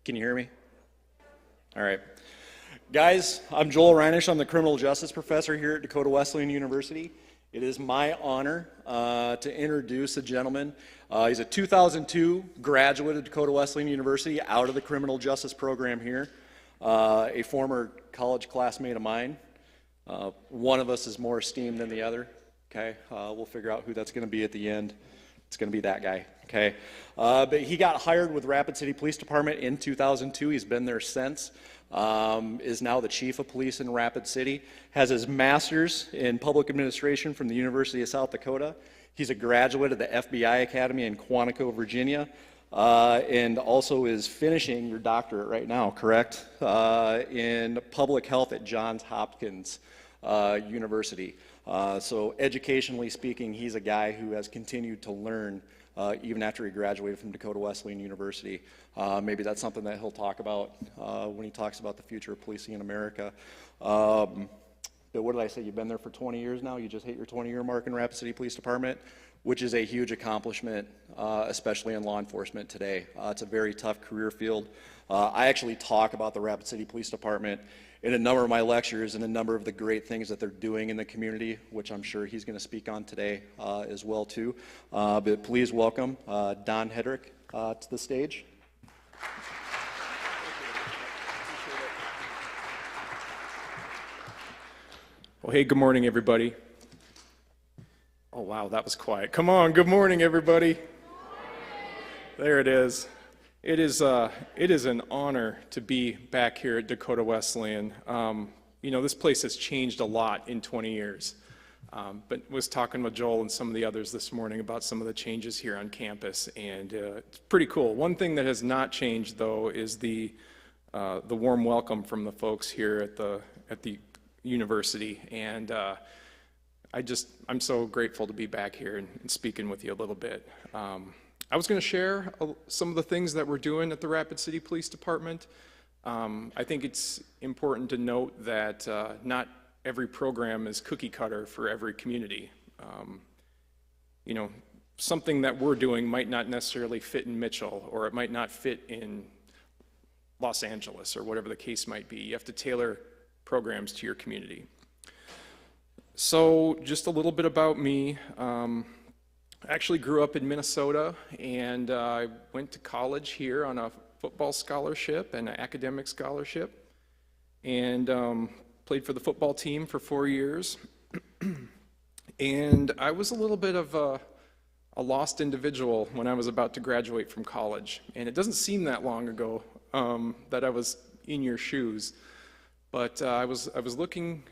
Can you hear me? All right. Guys, I'm Joel Reinish. I'm the criminal justice professor here at Dakota Wesleyan University. It is my honor to introduce a gentleman. He's a 2002 graduate of Dakota Wesleyan University out of the criminal justice program here. A former college classmate of mine. One of us is more esteemed than the other. Okay, we'll figure out who that's going to be at the end. It's going to be that guy. Okay, but he got hired with Rapid City Police Department in 2002. He's been there since. Is now the chief of police in Rapid City. Has his master's in public administration from the University of South Dakota. He's a graduate of the FBI Academy in Quantico, Virginia, and also is finishing your doctorate right now, correct? In public health at Johns Hopkins University. So educationally speaking, he's a guy who has continued to learn even after he graduated from Dakota Wesleyan University. Maybe that's something that he'll talk about when he talks about the future of policing in America. But what did I say? You've been there for 20 years now? You just hit your 20-year mark in Rapid City Police Department, which is a huge accomplishment, especially in law enforcement today. It's a very tough career field. I actually talk about the Rapid City Police Department in a number of my lectures and a number of the great things that they're doing in the community, which I'm sure he's going to speak on today as well too. But please welcome Don Hedrick to the stage. Well, hey, good morning, everybody. Oh, wow, that was quiet. Come on, good morning, everybody. There it is. It is an honor to be back here at Dakota Wesleyan. You know, this place has changed a lot in 20 years. But was talking with Joel and some of the others this morning about some of the changes here on campus, and it's pretty cool. One thing that has not changed, though, is the warm welcome from the folks here at the university, and I'm so grateful to be back here and speaking with you a little bit. I was going to share some of the things that we're doing at the Rapid City Police Department. I think it's important to note that not every program is cookie cutter for every community. You know, something that we're doing might not necessarily fit in Mitchell, or it might not fit in Los Angeles, or whatever the case might be. You have to tailor programs to your community. So just a little bit about me. I actually grew up in Minnesota, and I went to college here on a football scholarship and an academic scholarship, and played for the football team for 4 years. And I was a little bit of a lost individual when I was about to graduate from college, and it doesn't seem that long ago that I was in your shoes. But I was looking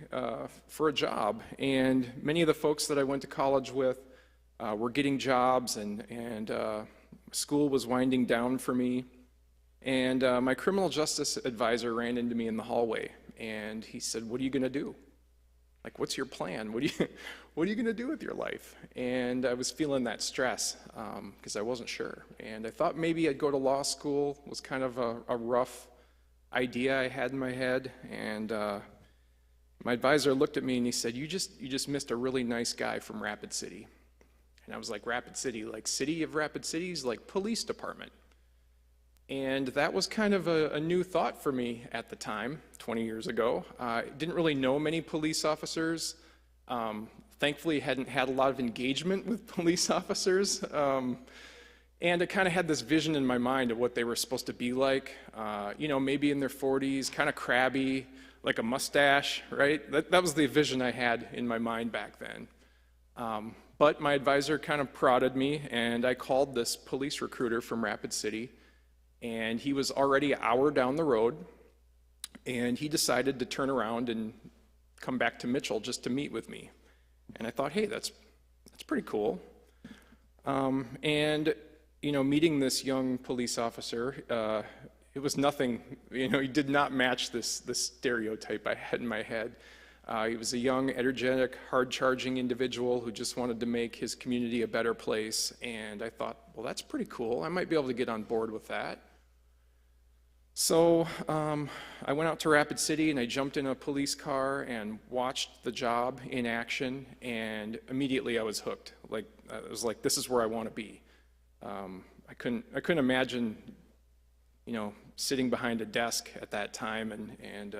for a job, and many of the folks that I went to college with were getting jobs, and school was winding down for me. And my criminal justice advisor ran into me in the hallway, and he said, "What are you going to do? Like, what's your plan? What are you going to do with your life?" And I was feeling that stress because I wasn't sure. And I thought maybe I'd go to law school. It was kind of a rough idea I had in my head, and my advisor looked at me and he said, you just missed a really nice guy from Rapid City." And I was like, Rapid City, like City of Rapid Cities, like police department. And that was kind of a new thought for me at the time, 20 years ago. I didn't really know many police officers. Thankfully, hadn't had a lot of engagement with police officers. And I kind of had this vision in my mind of what they were supposed to be like, you know, maybe in their 40s, kind of crabby, like a mustache, right? That was the vision I had in my mind back then. But my advisor kind of prodded me, and I called this police recruiter from Rapid City, and he was already an hour down the road, and he decided to turn around and come back to Mitchell just to meet with me. And I thought, hey, that's pretty cool. And you know, meeting this young police officer, it was nothing, you know, he did not match this stereotype I had in my head. He was a young, energetic, hard-charging individual who just wanted to make his community a better place, and I thought, well, that's pretty cool. I might be able to get on board with that. So I went out to Rapid City, and I jumped in a police car and watched the job in action, and immediately I was hooked. Like, I was like, this is where I want to be. I couldn't imagine, sitting behind a desk at that time and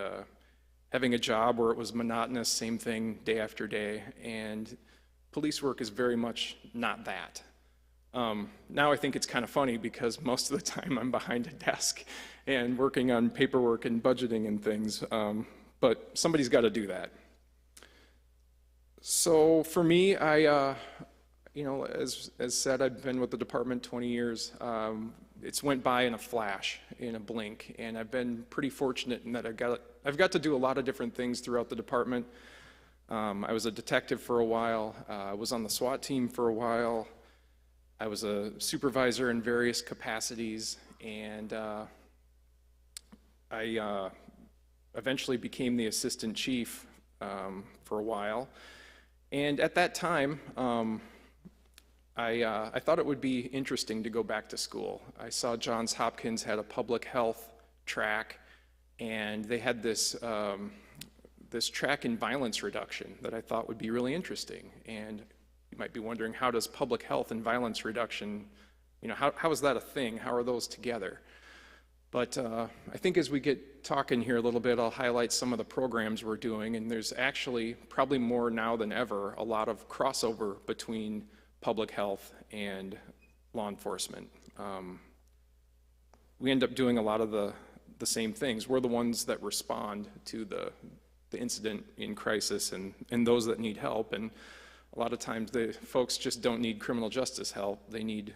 having a job where it was monotonous, same thing day after day, and police work is very much not that. Now I think it's kind of funny because most of the time I'm behind a desk and working on paperwork and budgeting and things, but somebody's got to do that. So for me, as said, I've been with the department 20 years. It's went by in a flash, in a blink, and I've been pretty fortunate in that I've got to do a lot of different things throughout the department. I was a detective for a while. I was on the SWAT team for a while. I was a supervisor in various capacities, and I eventually became the assistant chief for a while. And at that time, I thought it would be interesting to go back to school. I saw Johns Hopkins had a public health track, and they had this track in violence reduction that I thought would be really interesting. And you might be wondering, how does public health and violence reduction, how is that a thing? How are those together? But I think as we get talking here a little bit, I'll highlight some of the programs we're doing, and there's actually, probably more now than ever, a lot of crossover between public health and law enforcement. We end up doing a lot of the same things. We're the ones that respond to the incident in crisis and those that need help, and a lot of times the folks just don't need criminal justice help, they need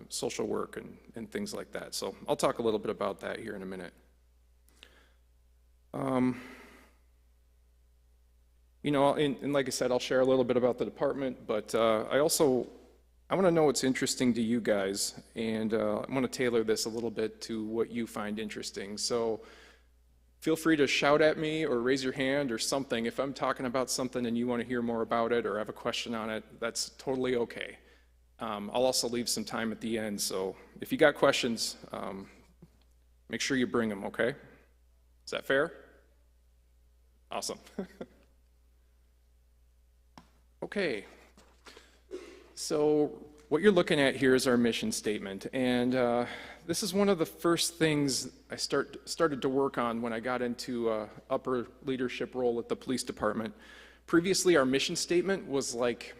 social work and things like that. So I'll talk a little bit about that here in a minute. And like I said, I'll share a little bit about the department, but I want to know what's interesting to you guys, and I want to tailor this a little bit to what you find interesting. So feel free to shout at me or raise your hand or something. If I'm talking about something and you want to hear more about it or have a question on it, that's totally okay. I'll also leave some time at the end, so if you got questions, make sure you bring them, okay? Is that fair? Awesome. Okay, so what you're looking at here is our mission statement, and this is one of the first things I started to work on when I got into upper leadership role at the police department. Previously, our mission statement was like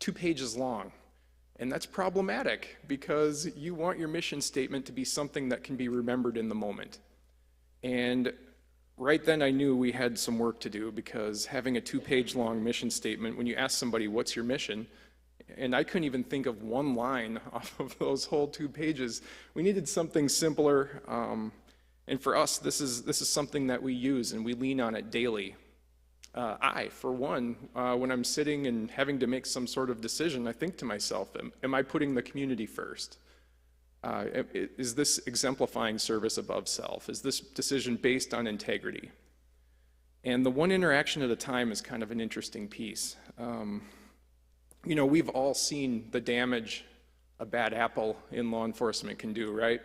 2 pages long, and that's problematic because you want your mission statement to be something that can be remembered in the moment. And right then I knew we had some work to do, because having a 2-page long mission statement, when you ask somebody, what's your mission? And I couldn't even think of one line off of those whole 2 pages. We needed something simpler. And for us, this is something that we use and we lean on it daily. For one, when I'm sitting and having to make some sort of decision, I think to myself, am I putting the community first? Is this exemplifying service above self? Is this decision based on integrity? And the one interaction at a time is kind of an interesting piece. We've all seen the damage a bad apple in law enforcement can do, right?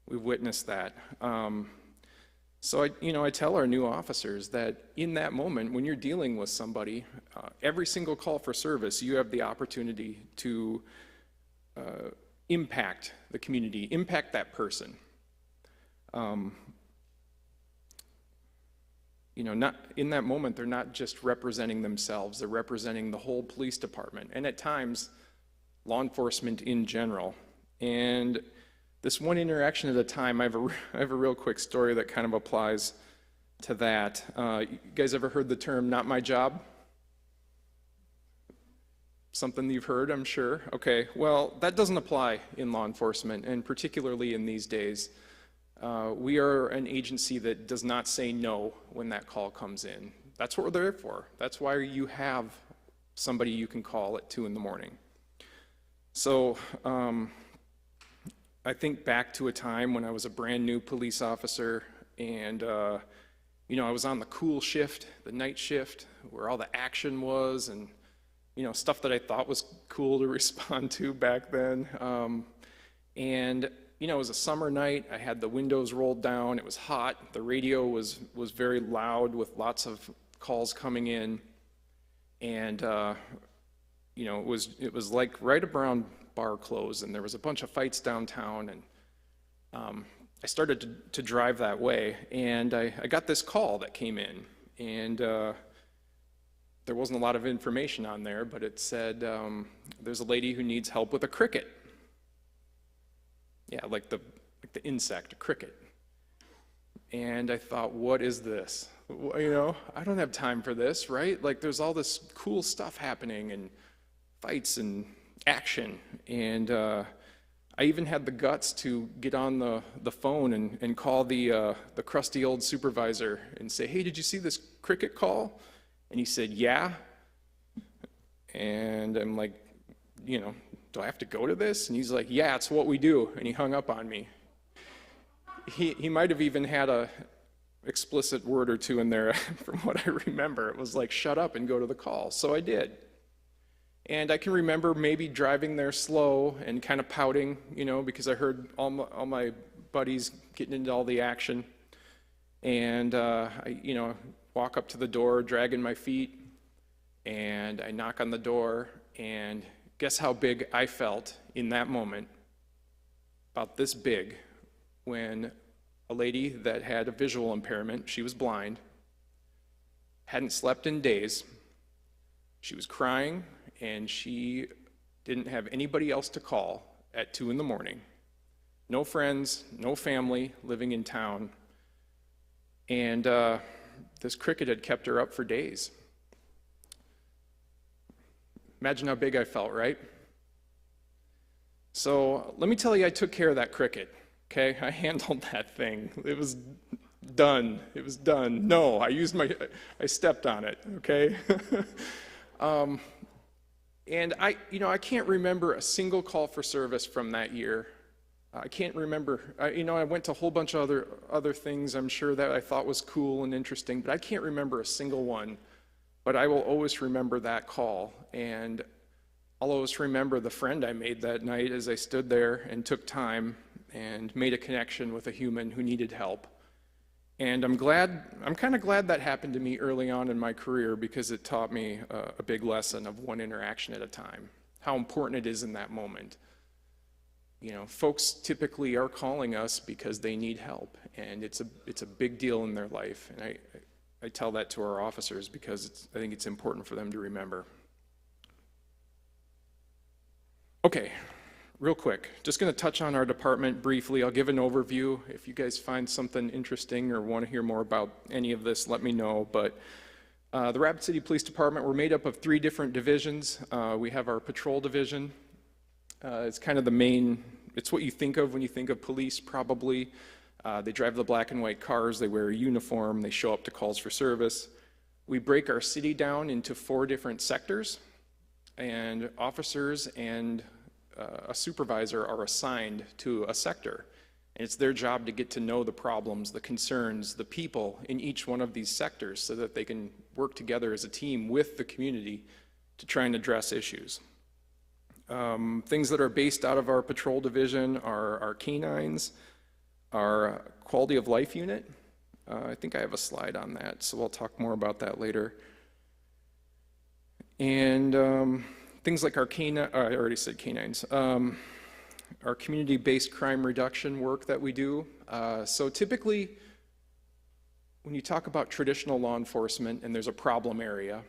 We've witnessed that. So I tell our new officers that in that moment, when you're dealing with somebody, every single call for service, you have the opportunity to impact the community, impact that person. Not in that moment, they're not just representing themselves, they're representing the whole police department, and at times, law enforcement in general. And this one interaction at a time, I have a real quick story that kind of applies to that. You guys ever heard the term, not my job? Something you've heard, I'm sure. Okay, well, that doesn't apply in law enforcement, and particularly in these days. We are an agency that does not say no when that call comes in. That's what we're there for. That's why you have somebody you can call at 2 in the morning. So I think back to a time when I was a brand new police officer, and I was on the cool shift, the night shift, where all the action was, and stuff that I thought was cool to respond to back then. It was a summer night. I had the windows rolled down. It was hot. The radio was very loud with lots of calls coming in, and it was like right around bar close, and there was a bunch of fights downtown, and I started to drive that way, and I got this call that came in, and there wasn't a lot of information on there, but it said, there's a lady who needs help with a cricket. Yeah, like the insect, a cricket. And I thought, what is this? You know, I don't have time for this, right? Like, there's all this cool stuff happening, and fights and action, and I even had the guts to get on the phone and call the crusty old supervisor and say, hey, did you see this cricket call? And he said, yeah. And I'm like, you know, do I have to go to this? And he's like, yeah, it's what we do. And he hung up on me. He might have even had a explicit word or two in there from what I remember. It was like, shut up and go to the call. So I did. And I can remember maybe driving there slow and kind of pouting, you know, because I heard all my buddies getting into all the action. And I, you know, walk up to the door, dragging my feet, and I knock on the door, and guess how big I felt in that moment? About this big, when a lady that had a visual impairment, she was blind, hadn't slept in days, she was crying, and she didn't have anybody else to call at 2 in the morning. No friends, no family living in town. And this cricket had kept her up for days. Imagine how big I felt, right? So let me tell you, I took care of that cricket, okay? I handled that thing. It was done. It was done. No, I stepped on it, okay? And I can't remember a single call for service from that year. I can't remember, I went to a whole bunch of other things I'm sure that I thought was cool and interesting, but I can't remember a single one. But I will always remember that call, and I'll always remember the friend I made that night as I stood there and took time and made a connection with a human who needed help. And I'm kind of glad that happened to me early on in my career, because it taught me a big lesson of one interaction at a time, how important it is in that moment. You know, folks typically are calling us because they need help, and it's a big deal in their life. And I tell that to our officers because I think it's important for them to remember. Okay. Real quick, just going to touch on our department briefly. I'll give an overview. If you guys find something interesting or want to hear more about any of this, let me know. But the Rapid City Police Department, we're made up of 3 different divisions. We have our patrol division. It's kind of the main, it's what you think of when you think of police, probably. They drive the black and white cars, they wear a uniform, they show up to calls for service. We break our city down into 4 different sectors, and officers and a supervisor are assigned to a sector. And it's their job to get to know the problems, the concerns, the people in each one of these sectors so that they can work together as a team with the community to try and address issues. Things that are based out of our patrol division are our canines, our quality of life unit. I think I have a slide on that, so we'll talk more about that later. And things like our I already said canines. Our community-based crime reduction work that we do. So typically, when you talk about traditional law enforcement and there's a problem area,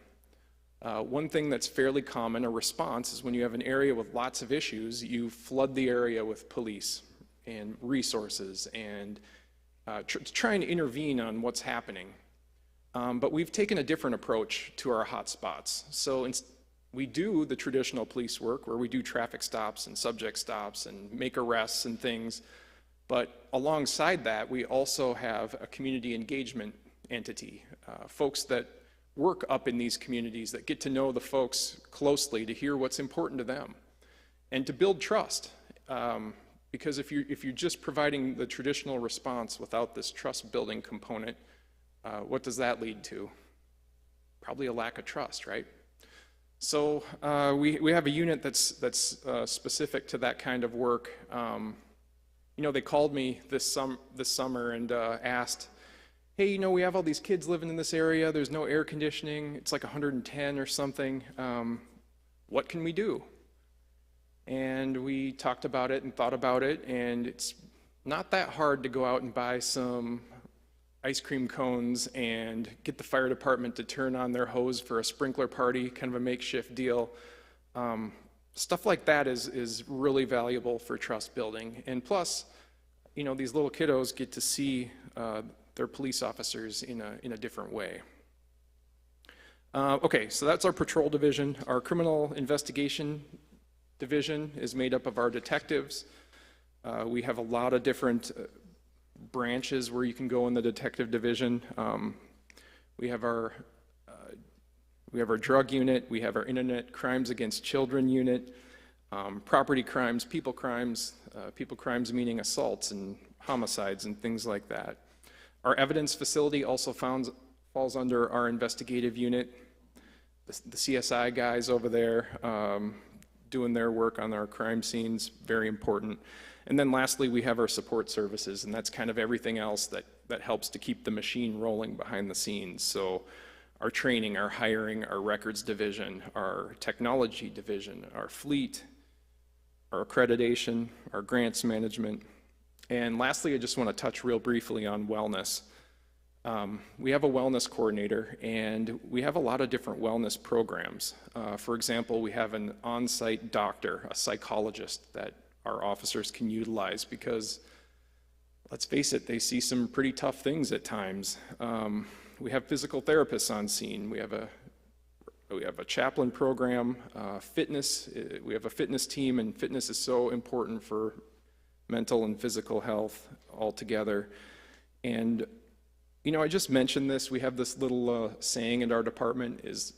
one thing that's fairly common, a response, is when you have an area with lots of issues, you flood the area with police and resources and try and intervene on what's happening. But we've taken a different approach to our hotspots. So we do the traditional police work where we do traffic stops and subject stops and make arrests and things. But alongside that, we also have a community engagement entity, folks that work up in these communities that get to know the folks closely to hear what's important to them and to build trust. Because if you're just providing the traditional response without this trust building component, what does that lead to? Probably a lack of trust, right? So we have a unit that's specific to that kind of work. They called me this summer and asked, hey, we have all these kids living in this area, there's no air conditioning, it's like 110 or something, what can we do? And we talked about it and thought about it, and it's not that hard to go out and buy some ice cream cones and get the fire department to turn on their hose for a sprinkler party, kind of a makeshift deal. Stuff like that is really valuable for trust building. And plus, these little kiddos get to see their police officers in a different way. Okay, so that's our patrol division. Our criminal investigation division is made up of our detectives. We have a lot of different branches where you can go in the detective division. We have our drug unit, we have our internet crimes against children unit, property crimes meaning assaults and homicides and things like that. Our evidence facility also falls under our investigative unit. The CSI guys over there doing their work on our crime scenes, very important. And then lastly, we have our support services, and that's kind of everything else that helps to keep the machine rolling behind the scenes. So our training, our hiring, our records division, our technology division, our fleet, our accreditation, our grants management. And lastly, I just want to touch real briefly on wellness. We have a wellness coordinator, and we have a lot of different wellness programs. For example, we have an on-site doctor, a psychologist that our officers can utilize because, let's face it, they see some pretty tough things at times. We have physical therapists on scene. We have a chaplain program, fitness. We have a fitness team, and fitness is so important for mental and physical health altogether. And I just mentioned this. We have this little saying in our department is,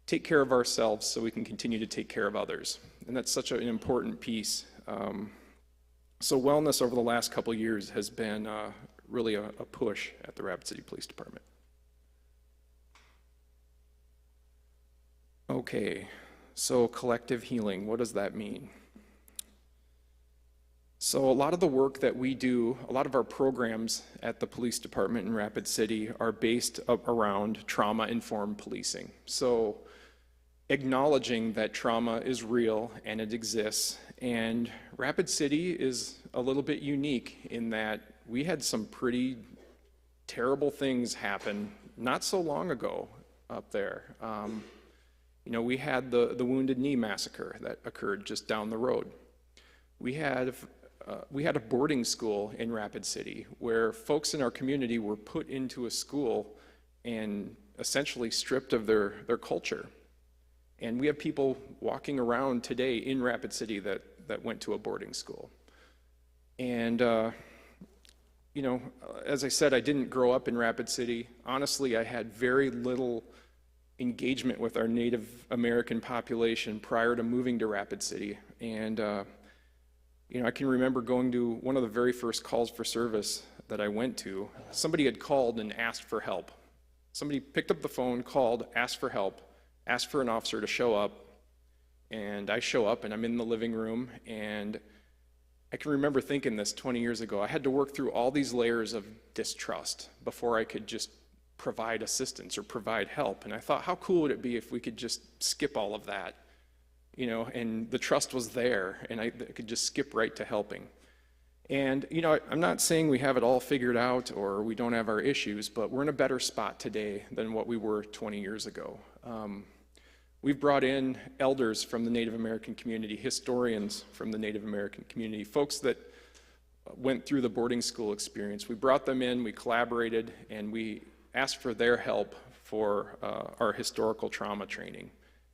take care of ourselves so we can continue to take care of others. And that's such an important piece. So wellness over the last couple of years has been really a push at the Rapid City Police Department. Okay, so collective healing, what does that mean? So a lot of the work that we do, a lot of our programs at the police department in Rapid City are based around trauma-informed policing. So acknowledging that trauma is real and it exists. And Rapid City is a little bit unique in that we had some pretty terrible things happen not so long ago up there. We had the Wounded Knee massacre that occurred just down the road. We had a boarding school in Rapid City where folks in our community were put into a school and essentially stripped of their culture. And we have people walking around today in Rapid City that went to a boarding school. And, as I said, I didn't grow up in Rapid City. Honestly, I had very little engagement with our Native American population prior to moving to Rapid City. And, I can remember going to one of the very first calls for service that I went to. Somebody had called and asked for help. Somebody picked up the phone, called, asked for help, asked for an officer to show up, and I show up and I'm in the living room, and I can remember thinking this 20 years ago. I had to work through all these layers of distrust before I could just provide assistance or provide help. And I thought, how cool would it be if we could just skip all of that? And the trust was there, and I could just skip right to helping. And, I'm not saying we have it all figured out or we don't have our issues, but we're in a better spot today than what we were 20 years ago. We've brought in elders from the Native American community, historians from the Native American community, folks that went through the boarding school experience. We brought them in, we collaborated, and we asked for their help for our historical trauma training.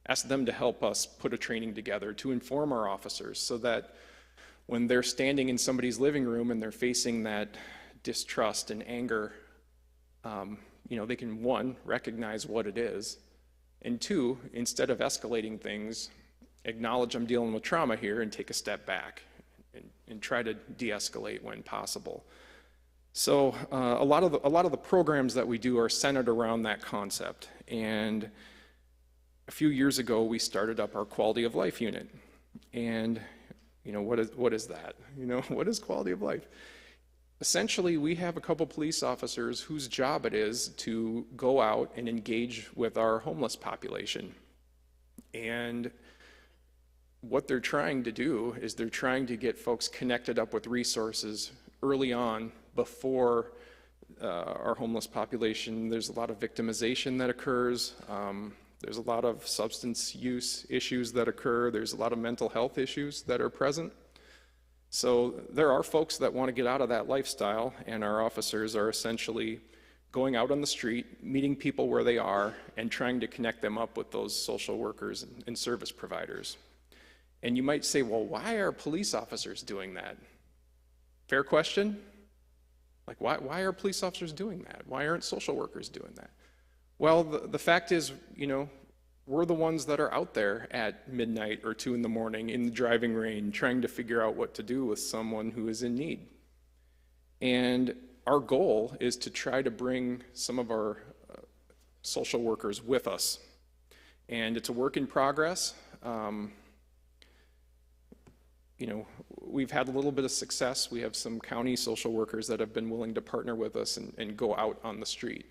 Asked them to help us put a training together to inform our officers so that when they're standing in somebody's living room and they're facing that distrust and anger, they can, one, recognize what it is, and two, instead of escalating things, acknowledge I'm dealing with trauma here and take a step back and try to de-escalate when possible. So a lot of the programs that we do are centered around that concept. And a few years ago, we started up our quality of life unit. And what is that? What is quality of life? Essentially, we have a couple police officers whose job it is to go out and engage with our homeless population. And what they're trying to do is they're trying to get folks connected up with resources early on before our homeless population. There's a lot of victimization that occurs. There's a lot of substance use issues that occur. There's a lot of mental health issues that are present. So there are folks that want to get out of that lifestyle, and our officers are essentially going out on the street, meeting people where they are, and trying to connect them up with those social workers and service providers. And you might say, well, why are police officers doing that? Fair question? Like, why are police officers doing that? Why aren't social workers doing that? Well, the fact is, you know, we're the ones that are out there at midnight or 2 in the morning in the driving rain trying to figure out what to do with someone who is in need. And our goal is to try to bring some of our social workers with us. And it's a work in progress. You know, we've had a little bit of success. We have some county social workers that have been willing to partner with us and go out on the street.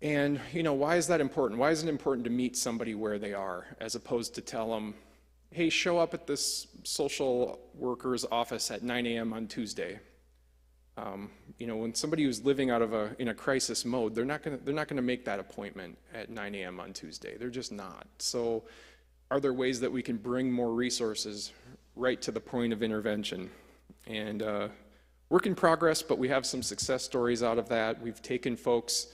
And, you know, why is that important? Why is it important to meet somebody where they are, as opposed to tell them, hey, show up at this social worker's office at 9 a.m. on Tuesday? You know, when somebody who's living out of in a crisis mode, they're not gonna make that appointment at 9 a.m. on Tuesday. They're just not. So are there ways that we can bring more resources right to the point of intervention? And work in progress, but we have some success stories out of that. We've taken folks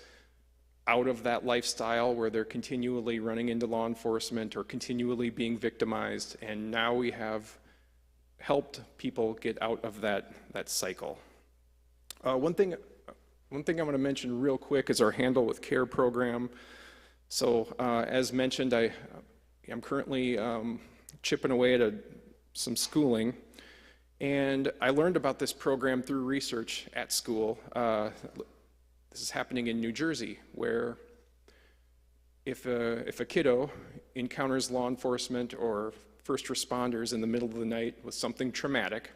out of that lifestyle where they're continually running into law enforcement or continually being victimized, and now we have helped people get out of that cycle. One thing I want to mention real quick is our Handle with Care program. So as mentioned, I'm currently chipping away at some schooling, and I learned about this program through research at school. This is happening in New Jersey, where if a kiddo encounters law enforcement or first responders in the middle of the night with something traumatic,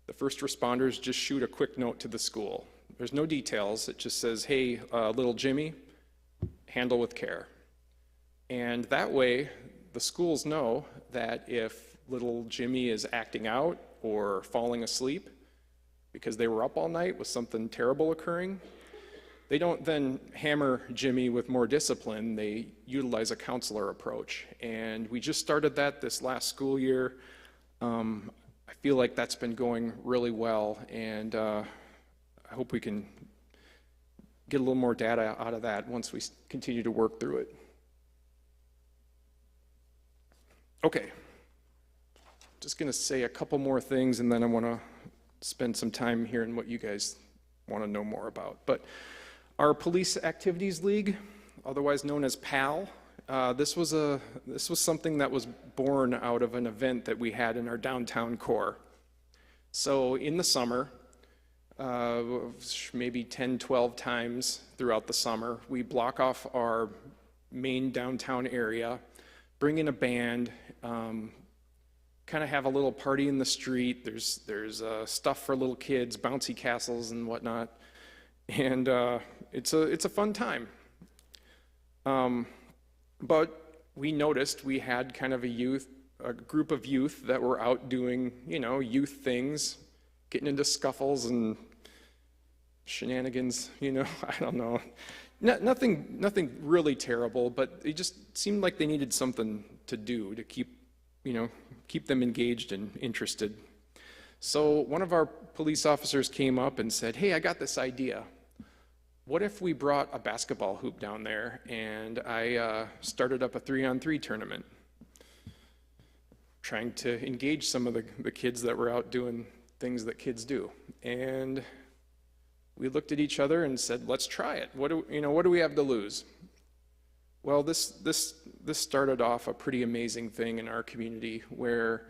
the first responders just shoot a quick note to the school. There's no details. It just says, hey, little Jimmy, handle with care. And that way, the schools know that if little Jimmy is acting out or falling asleep because they were up all night with something terrible occurring, they don't then hammer Jimmy with more discipline. They utilize a counselor approach. And we just started that this last school year. I feel like that's been going really well, and I hope we can get a little more data out of that once we continue to work through it. Okay, just going to say a couple more things, and then I want to spend some time hearing what you guys want to know more about. But our Police Activities League, otherwise known as PAL, this was something that was born out of an event that we had in our downtown core. So in the summer, maybe 10, 12 times throughout the summer, we block off our main downtown area, bring in a band, kind of have a little party in the street. There's stuff for little kids, bouncy castles and whatnot, and it's a fun time. But we noticed we had kind of a group of youth that were out doing, you know, youth things, getting into scuffles and shenanigans, you know, I don't know. Nothing really terrible, but it just seemed like they needed something to do to keep them engaged and interested. So one of our police officers came up and said, hey, I got this idea. What if we brought a basketball hoop down there and I started up a 3-on-3 tournament, trying to engage some of the kids that were out doing things that kids do. And we looked at each other and said, let's try it. What do we have to lose? Well, this started off a pretty amazing thing in our community where,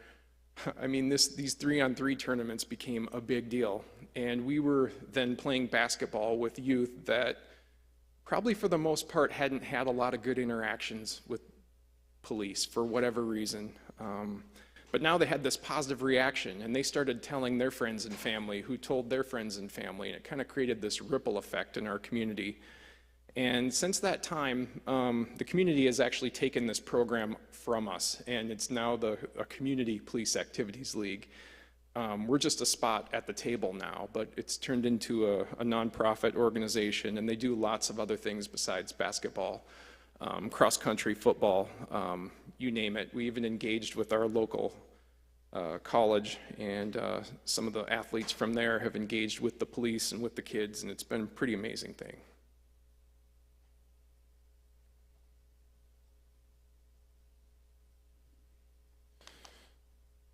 I mean, these 3-on-3 tournaments became a big deal. And we were then playing basketball with youth that probably for the most part hadn't had a lot of good interactions with police for whatever reason. But now they had this positive reaction, and they started telling their friends and family who told their friends and family, and it kind of created this ripple effect in our community. And since that time, the community has actually taken this program from us, and it's now a Community Police Activities League. We're just a spot at the table now, but it's turned into a nonprofit organization, and they do lots of other things besides basketball, cross-country, football, you name it. We even engaged with our local college, and some of the athletes from there have engaged with the police and with the kids, and it's been a pretty amazing thing.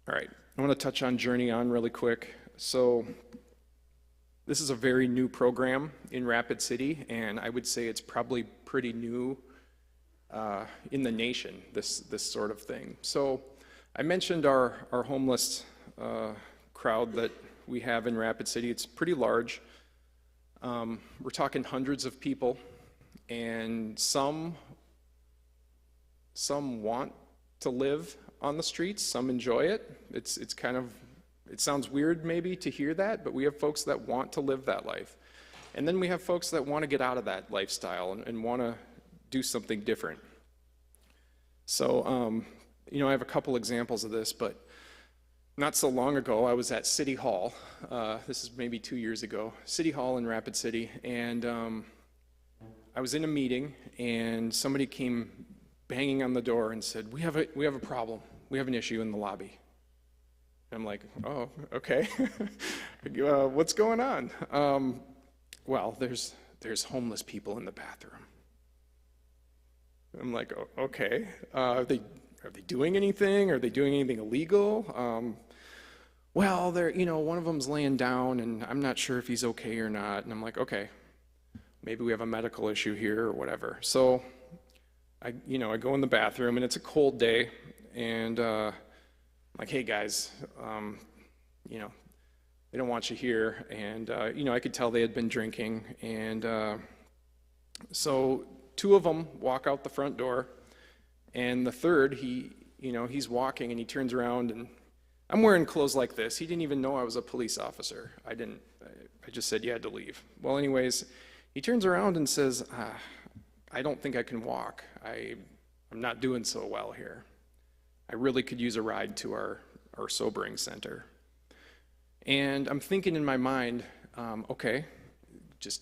All right, I want to touch on Journey On really quick. So this is a very new program in Rapid City, and I would say it's probably pretty new in the nation, this sort of thing. So I mentioned our homeless crowd that we have in Rapid City. It's pretty large. We're talking hundreds of people, and some want to live on the streets, some enjoy it. It's kind of, it sounds weird maybe to hear that, but we have folks that want to live that life. And then we have folks that want to get out of that lifestyle and want to do something different. So, you know, I have a couple examples of this, but not so long ago, I was at City Hall. This is maybe 2 years ago, City Hall in Rapid City, and I was in a meeting, and somebody came banging on the door and said, we have a problem. We have an issue in the lobby. And I'm like, oh, okay. What's going on? Well, there's homeless people in the bathroom. I'm like, oh, okay. Are they doing anything? Are they doing anything illegal? Well, one of them's laying down, and I'm not sure if he's okay or not. And I'm like, okay, maybe we have a medical issue here or whatever. So I go in the bathroom, and it's a cold day, and I'm like, hey guys, they don't want you here. And I could tell they had been drinking, and so two of them walk out the front door, and the third, he's walking, and he turns around, and I'm wearing clothes like this. He didn't even know I was a police officer. I just said you had to leave. Well, anyways, he turns around and says, I don't think I can walk. I'm not doing so well here. I really could use a ride to our sobering center. And I'm thinking in my mind, okay,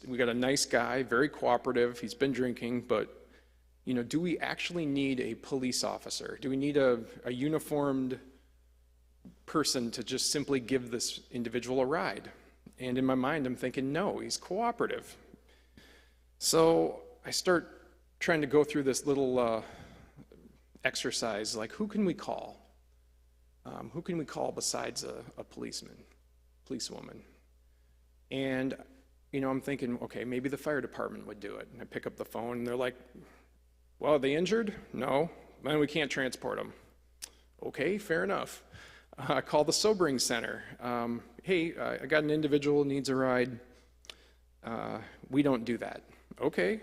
we got a nice guy, very cooperative, he's been drinking, but do we actually need a police officer? Do we need a uniformed person to just simply give this individual a ride? And in my mind, I'm thinking, no, he's cooperative. So I start trying to go through this little exercise, like who can we call? Who can we call besides a policeman, policewoman? And I'm thinking, okay, maybe the fire department would do it. And I pick up the phone, and they're like, well, are they injured? No. Man, we can't transport them. Okay, fair enough. I call the sobering center. Hey, I got an individual who needs a ride. We don't do that. Okay.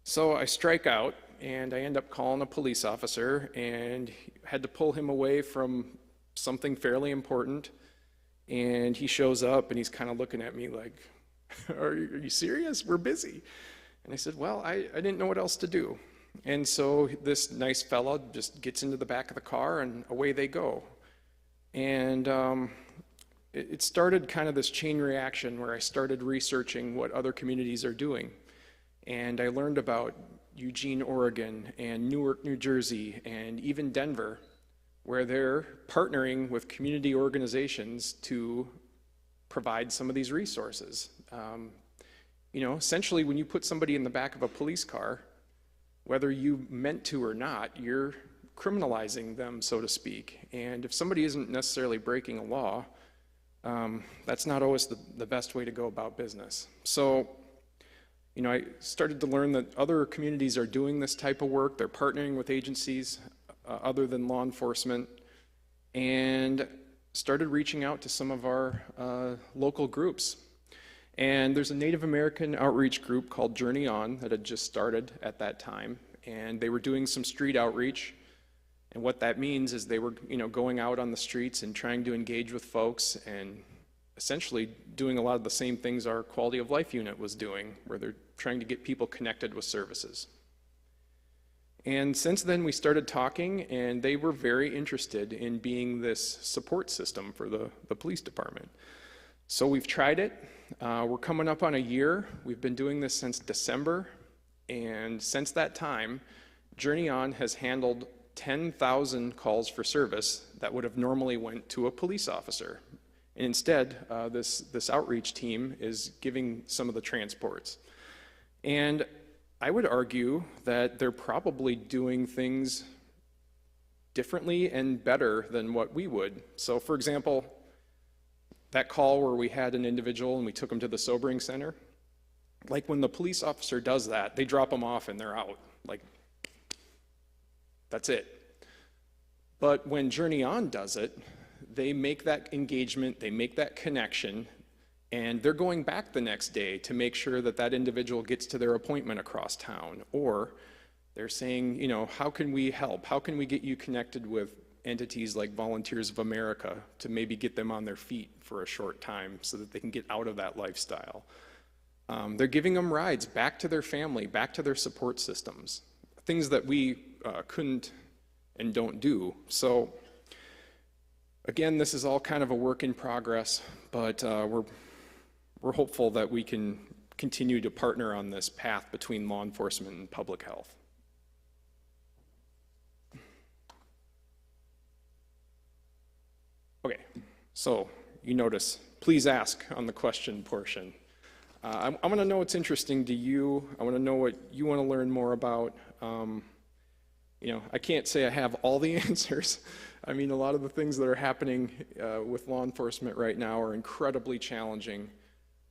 So I strike out, and I end up calling a police officer, and had to pull him away from something fairly important. And he shows up, and he's kind of looking at me like, are you serious? We're busy. And I said, well, I didn't know what else to do. And so this nice fella just gets into the back of the car, and away they go. And it started kind of this chain reaction where I started researching what other communities are doing. And I learned about Eugene, Oregon, and Newark, New Jersey, and even Denver, where they're partnering with community organizations to provide some of these resources. Essentially, when you put somebody in the back of a police car, whether you meant to or not, you're criminalizing them, so to speak. And if somebody isn't necessarily breaking a law, that's not always the best way to go about business. So, I started to learn that other communities are doing this type of work. They're partnering with agencies other than law enforcement, and started reaching out to some of our local groups. And there's a Native American outreach group called Journey On that had just started at that time, and they were doing some street outreach. And what that means is they were, going out on the streets and trying to engage with folks, and essentially doing a lot of the same things our quality of life unit was doing, where they're trying to get people connected with services. And since then, we started talking, and they were very interested in being this support system for the police department. So we've tried it. We're coming up on a year. We've been doing this since December, and since that time, Journey On has handled 10,000 calls for service that would have normally went to a police officer. And instead, this outreach team is giving some of the transports. And I would argue that they're probably doing things differently and better than what we would. So for example, that call where we had an individual and we took him to the sobering center, like when the police officer does that, they drop them off and they're out. Like, that's it. But when Journey On does it, they make that engagement, they make that connection, and they're going back the next day to make sure that that individual gets to their appointment across town. Or they're saying, you know, how can we help? How can we get you connected with entities like Volunteers of America to maybe get them on their feet for a short time so that they can get out of that lifestyle? They're giving them rides back to their family, back to their support systems, things that we couldn't and don't do. So again, this is all kind of a work in progress, but we're hopeful that we can continue to partner on this path between law enforcement and public health. Okay, so you notice, please ask on the question portion. I want to know what's interesting to you. I want to know what you want to learn more about. You know, I can't say I have all the answers. I mean, a lot of the things that are happening with law enforcement right now are incredibly challenging.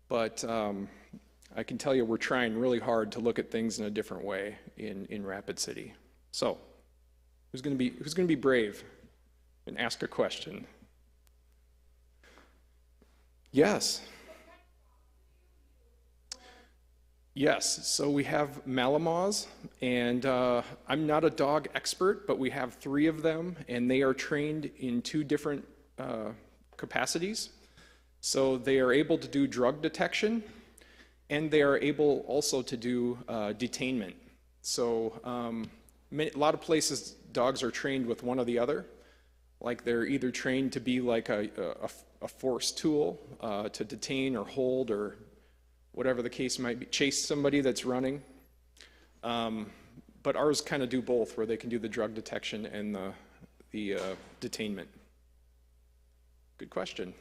But I can tell you we're trying really hard to look at things in a different way in Rapid City. So, who's going to be brave and ask a question? Yes. Yes, so we have Malinois, and I'm not a dog expert, but we have 3 of them, and they are trained in 2 different capacities. So they are able to do drug detection, and they are able also to do detainment. So a lot of places, dogs are trained with one or the other. Like they're either trained to be like a force tool to detain or hold or whatever the case might be, chase somebody that's running. But ours kind of do both, where they can do the drug detection and the detainment. Good question.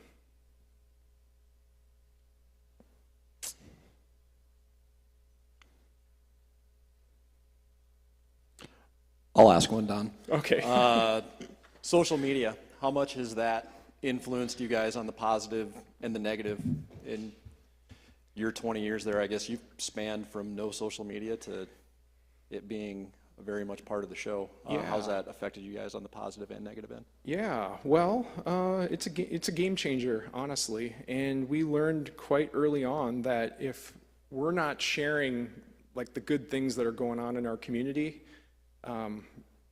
I'll ask one, Don. Okay. Social media, how much has that influenced you guys on the positive and the negative in your 20 years there? I guess you've spanned from no social media to it being very much part of the show. Yeah. How's that affected you guys on the positive and negative end? Yeah, well, it's a game changer, honestly. And we learned quite early on that if we're not sharing like the good things that are going on in our community,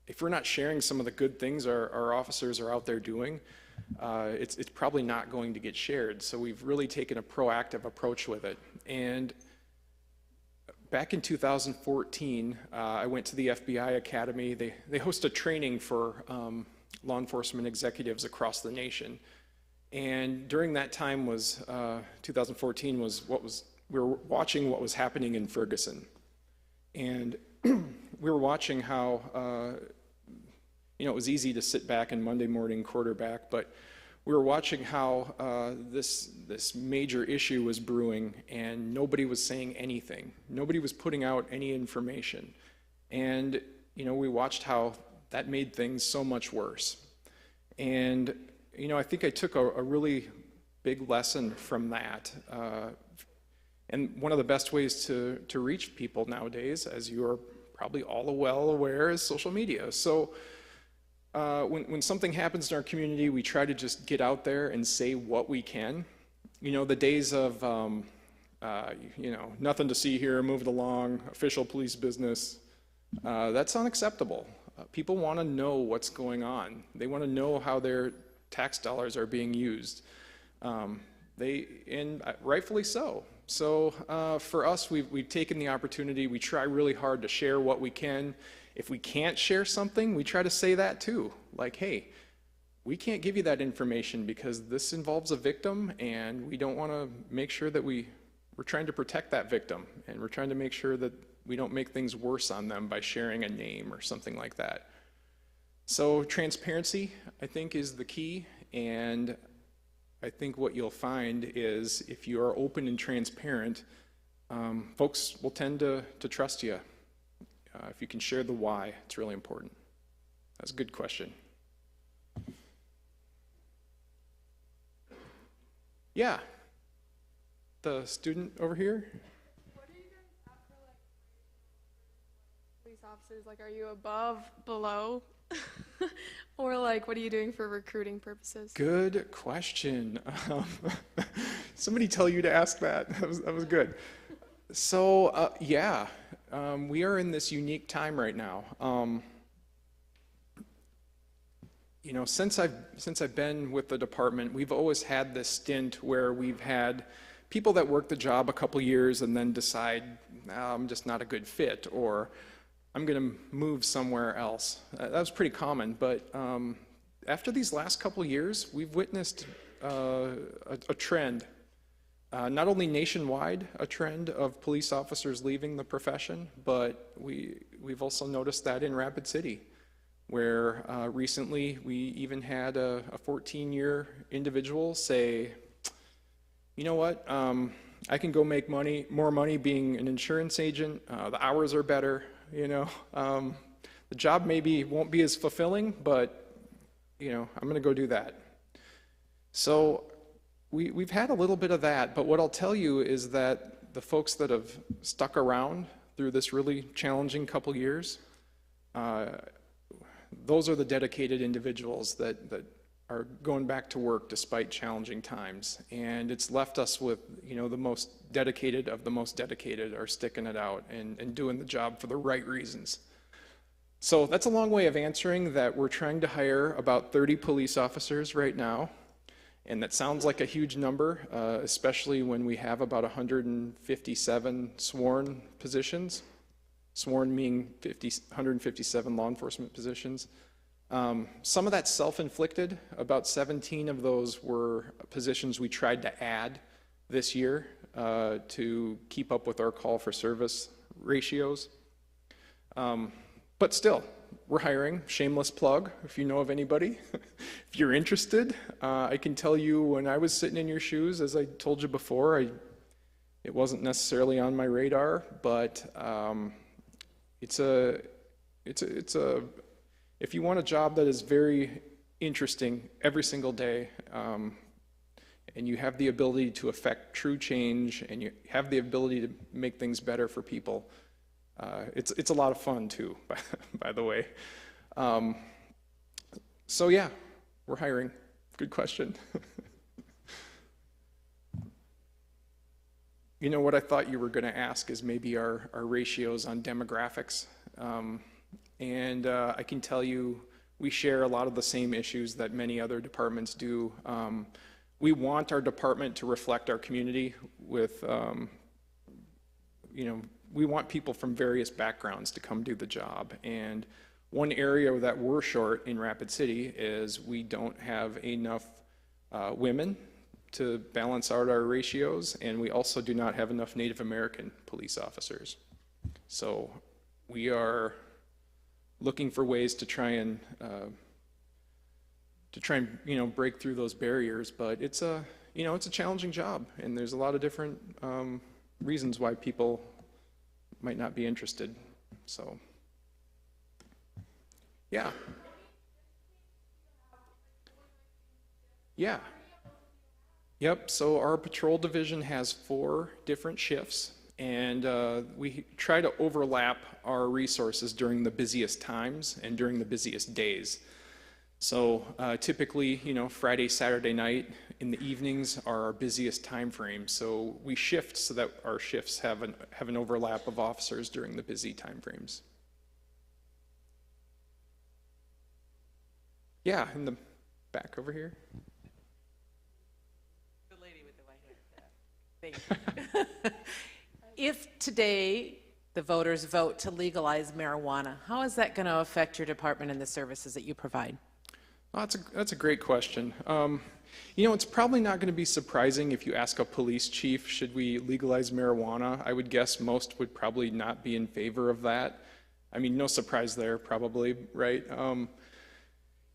if we're not sharing some of the good things our officers are out there doing, it's probably not going to get shared. So we've really taken a proactive approach with it. And back in 2014, I went to the FBI Academy. They host a training for law enforcement executives across the nation. And during that time was 2014 we were watching what was happening in Ferguson. And we were watching how, it was easy to sit back and Monday morning quarterback, but we were watching how this major issue was brewing and nobody was saying anything. Nobody was putting out any information. And, we watched how that made things so much worse. And, I think I took a really big lesson from that. And one of the best ways to reach people nowadays, as you are probably all well aware, is social media. So when something happens in our community, we try to just get out there and say what we can. The days of, nothing to see here, move it along, official police business, that's unacceptable. People want to know what's going on. They want to know how their tax dollars are being used. And rightfully so. For us, we've taken the opportunity. We try really hard to share what we can. If we can't share something, we try to say that too. Like, hey, we can't give you that information because this involves a victim, and we don't want to make sure that we're trying to protect that victim, and we're trying to make sure that we don't make things worse on them by sharing a name or something like that. So transparency, I think, is the key, and I think what you'll find is if you are open and transparent, folks will tend to trust you. If you can share the why, it's really important. That's a good question. Yeah, the student over here. What do you guys after police officers? Like, are you above, below? Or like, what are you doing for recruiting purposes? Good question. Somebody tell you to ask that. That was good. So yeah, we are in this unique time right now. You know, since I've been with the department, we've always had this stint where we've had people that work the job a couple years and then decide, I'm just not a good fit, or I'm going to move somewhere else. That was pretty common, but after these last couple years, we've witnessed a trend, not only nationwide, a trend of police officers leaving the profession, but we've also noticed that in Rapid City, where recently we even had a 14-year individual say, you know what, I can go make more money being an insurance agent, the hours are better, you know, the job maybe won't be as fulfilling, but, you know, I'm gonna go do that. So we've had a little bit of that, but what I'll tell you is that the folks that have stuck around through this really challenging couple years, those are the dedicated individuals that are going back to work despite challenging times. And it's left us with, you know, the most dedicated of the most dedicated are sticking it out and doing the job for the right reasons. So that's a long way of answering that we're trying to hire about 30 police officers right now. And that sounds like a huge number, especially when we have about 157 sworn positions. Sworn meaning 157 law enforcement positions. Some of that's self-inflicted. About 17 of those were positions we tried to add this year to keep up with our call for service ratios. But still, we're hiring. Shameless plug, if you know of anybody. If you're interested, I can tell you when I was sitting in your shoes, as I told you before, it wasn't necessarily on my radar, but if you want a job that is very interesting every single day, and you have the ability to affect true change, and you have the ability to make things better for people, it's a lot of fun too, by the way. So yeah, we're hiring. Good question. You know, what I thought you were going to ask is maybe our ratios on demographics. And I can tell you we share a lot of the same issues that many other departments do. We want our department to reflect our community with, you know, we want people from various backgrounds to come do the job. And one area that we're short in Rapid City is we don't have enough women to balance out our ratios, and we also do not have enough Native American police officers. So we are looking for ways to try and you know, break through those barriers, but it's a challenging job, and there's a lot of different reasons why people might not be interested. So yeah. Yep, so our patrol division has 4 different shifts, and we try to overlap our resources during the busiest times and during the busiest days. So typically, you know, Friday, Saturday night in the evenings are our busiest time frames. So we shift so that our shifts have an overlap of officers during the busy time frames. Yeah, in the back over here. The lady with the white hair. Thank you. If today the voters vote to legalize marijuana, how is that going to affect your department and the services that you provide? Oh, that's a great question. You know, it's probably not going to be surprising if you ask a police chief, should we legalize marijuana? I would guess most would probably not be in favor of that. I mean, no surprise there, probably, right?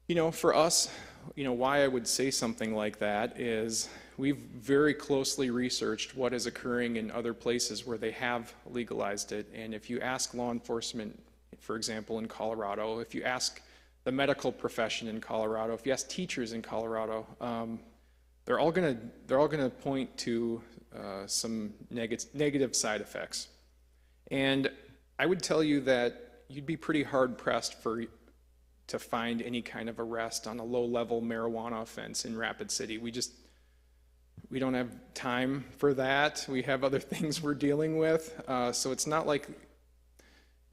You know, for us, you know, why I would say something like that is we've very closely researched what is occurring in other places where they have legalized it. And if you ask law enforcement, for example, in Colorado, if you ask the medical profession in Colorado, if you ask teachers in Colorado, they're all gonna point to some negative side effects. And I would tell you that you'd be pretty hard pressed to find any kind of arrest on a low-level marijuana offense in Rapid City. We don't have time for that. We have other things we're dealing with. So it's not like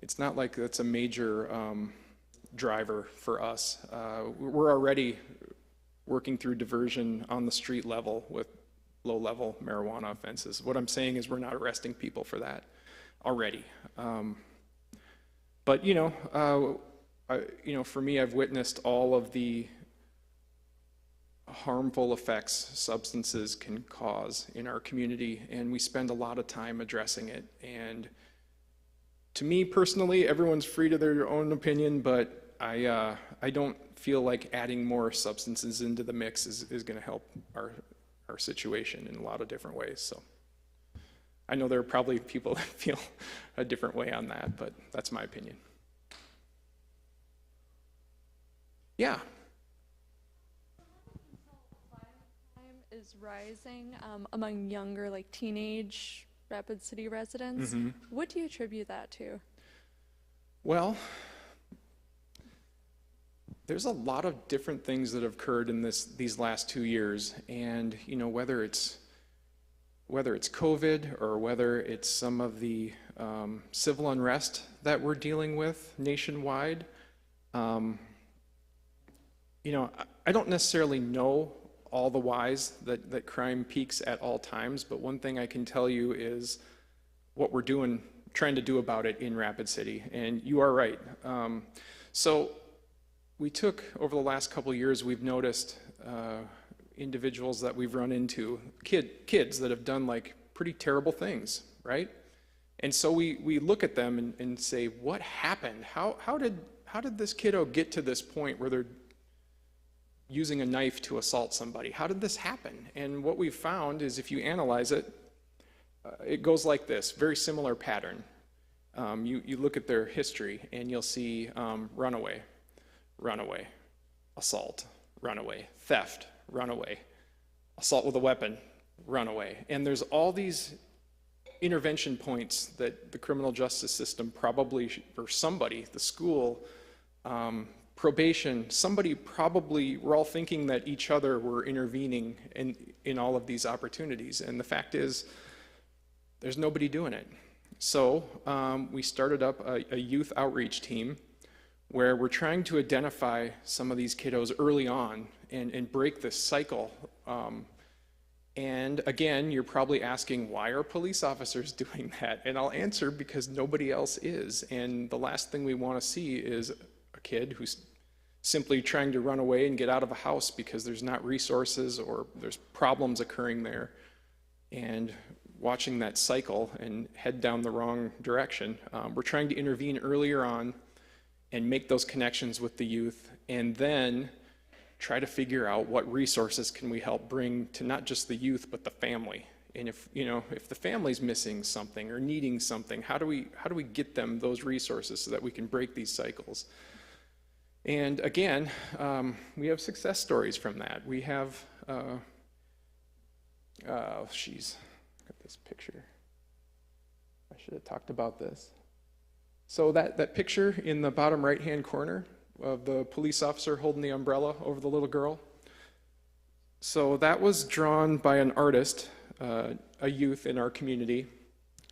that's a major driver for us. We're already working through diversion on the street level with low-level marijuana offenses. What I'm saying is we're not arresting people for that already. But you know, for me, I've witnessed all of the harmful effects substances can cause in our community, and we spend a lot of time addressing it. And to me personally, everyone's free to their own opinion, but I don't feel like adding more substances into the mix is going to help our situation in a lot of different ways. So I know there are probably people that feel a different way on that, but that's my opinion. Yeah. Crime is rising among younger, like teenage Rapid City residents. What do you attribute that to? Well, there's a lot of different things that have occurred in these last 2 years, and you know, whether it's COVID or whether it's some of the civil unrest that we're dealing with nationwide. You know, I don't necessarily know all the whys that crime peaks at all times, but one thing I can tell you is what we're trying to do about it in Rapid City, and you are right. So we took, over the last couple of years, we've noticed individuals that we've run into, kids that have done like pretty terrible things, right? And so we look at them and say, what happened? How did this kiddo get to this point where they're using a knife to assault somebody? How did this happen? And what we've found is if you analyze it, it goes like this, very similar pattern. You look at their history and you'll see runaway, assault, runaway, theft, runaway, assault with a weapon, runaway. And there's all these intervention points that the criminal justice system probably, or somebody, the school, probation, somebody probably, we're all thinking that each other were intervening in all of these opportunities. And the fact is, there's nobody doing it. So we started up a youth outreach team where we're trying to identify some of these kiddos early on and break this cycle. And again, you're probably asking, why are police officers doing that? And I'll answer, because nobody else is. And the last thing we want to see is a kid who's simply trying to run away and get out of a house because there's not resources or there's problems occurring there, and watching that cycle and head down the wrong direction. We're trying to intervene earlier on and make those connections with the youth, and then try to figure out what resources can we help bring to not just the youth but the family. And if the family's missing something or needing something, how do we get them those resources so that we can break these cycles? And again, we have success stories from that. We have, got this picture. I should have talked about this. So that picture in the bottom right-hand corner of the police officer holding the umbrella over the little girl. So that was drawn by an artist, a youth in our community,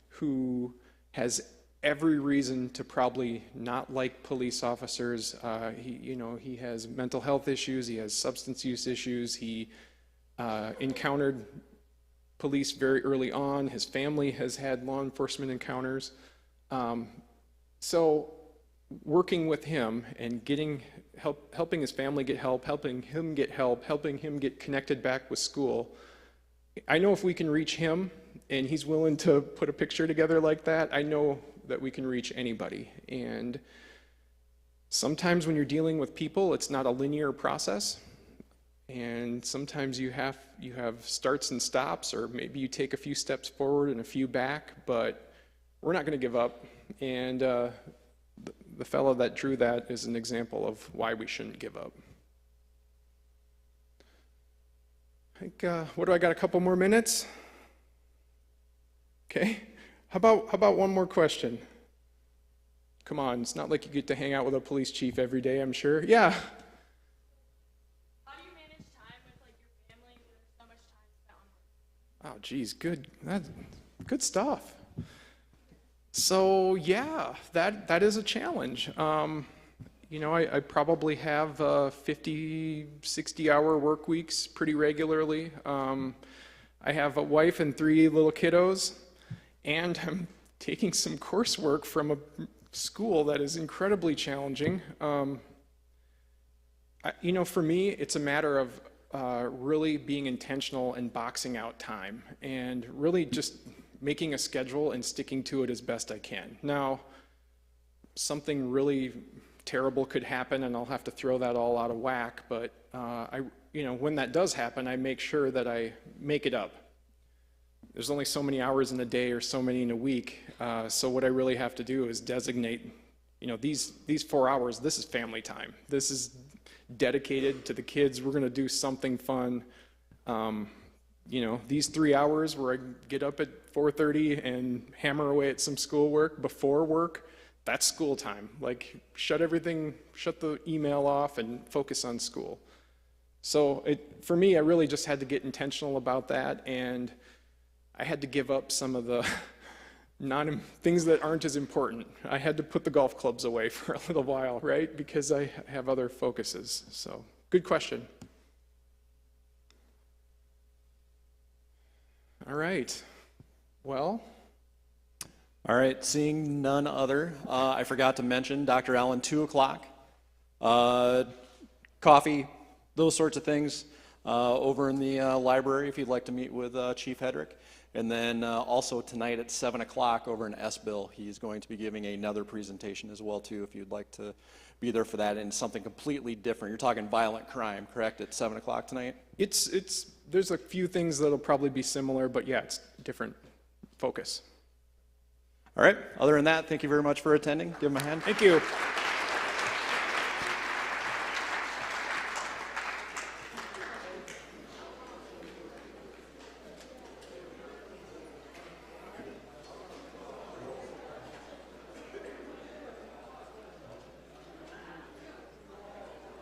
who has every reason to probably not like police officers. He has mental health issues, he has substance use issues, he encountered police very early on. His family has had law enforcement encounters. So working with him and helping his family get help, helping him get help, helping him get connected back with school. I know if we can reach him and he's willing to put a picture together like that, I know that we can reach anybody. And sometimes when you're dealing with people, it's not a linear process. And sometimes you have starts and stops, or maybe you take a few steps forward and a few back, but we're not going to give up. And the fellow that drew that is an example of why we shouldn't give up. I think, what do I got, a couple more minutes? Okay, how about one more question? Come on, it's not like you get to hang out with a police chief every day, I'm sure. Yeah. How do you manage time with like your family when there's so much time spent on work? Oh, geez, good stuff. So yeah, that is a challenge. You know, I probably have 50, 60-hour work weeks pretty regularly. I have a wife and 3 little kiddos, and I'm taking some coursework from a school that is incredibly challenging. You know, for me, it's a matter of really being intentional and boxing out time, and really just making a schedule and sticking to it as best I can. Now, something really terrible could happen and I'll have to throw that all out of whack, but you know, when that does happen, I make sure that I make it up. There's only so many hours in a day or so many in a week, so what I really have to do is designate, you know, these 4 hours, this is family time. This is dedicated to the kids. We're gonna do something fun. You know, these 3 hours where I get up at 4:30 and hammer away at some schoolwork before work, that's school time. Like, shut the email off and focus on school. So for me, I really just had to get intentional about that, and I had to give up some of the things that aren't as important. I had to put the golf clubs away for a little while, right? Because I have other focuses. So, good question. All right. Well. All right, seeing none other, I forgot to mention Dr. Allen, 2 o'clock, coffee, those sorts of things over in the library if you'd like to meet with Chief Hedrick. And then also tonight at 7 o'clock over in S-Bill, he's going to be giving another presentation as well too if you'd like to be there for that, and something completely different. You're talking violent crime, correct, at 7 o'clock tonight? There's a few things that'll probably be similar, but yeah, it's different focus. All right, other than that, thank you very much for attending. Give him a hand. Thank you.